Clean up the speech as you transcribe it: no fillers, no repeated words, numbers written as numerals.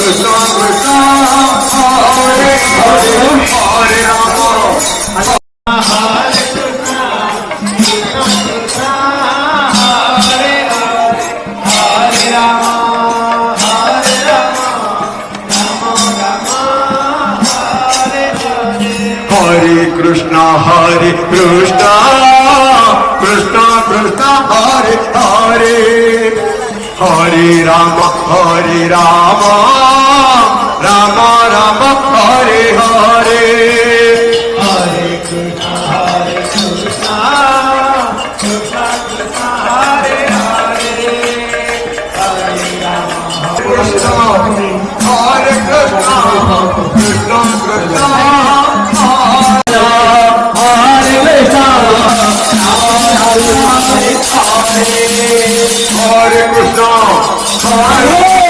Krishna Krishna Hare Hare Hare Rama Hare Krishna Krishna Hare Hare Hare Rama Hare Rama Rama Rama Hare Hare Hare Krishna Krishna Krishna Hare Hare Hare Rama Rama Rama Hare Hare Hare Krishna Krishna Krishna Hare Hare Hare Rama Krishna Hare Krishna Krishna Krishna Hare Krishna Hare Krishna Hare